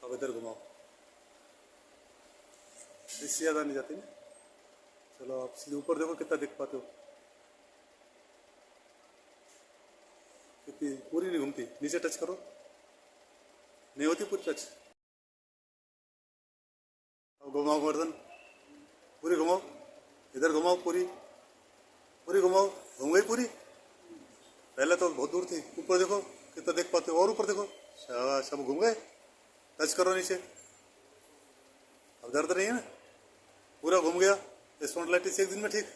अब इधर घुमाओ, इससे ज़्यादा नहीं जाती ना। चलो आप सीधे ऊपर देखो कितना देख पाते हो, कितनी पूरी नहीं घूमती। नीचे टच करो, नहीं होती पूरी टच। अब घुमाओ गर्दन, पूरी घुमाओ, इधर घुमाओ, पूरी पूरी घुमाओ। घूम गई पूरी। पहले तो बहुत दूर थी। ऊपर देखो कितना देख पाते हो, और ऊपर देखो, शाबाश, सब घूम गए। टच करो नीचे, अब दर्द नहीं है ना, पूरा घूम गया। स्पॉन्डिलाइटिस एक दिन में ठीक।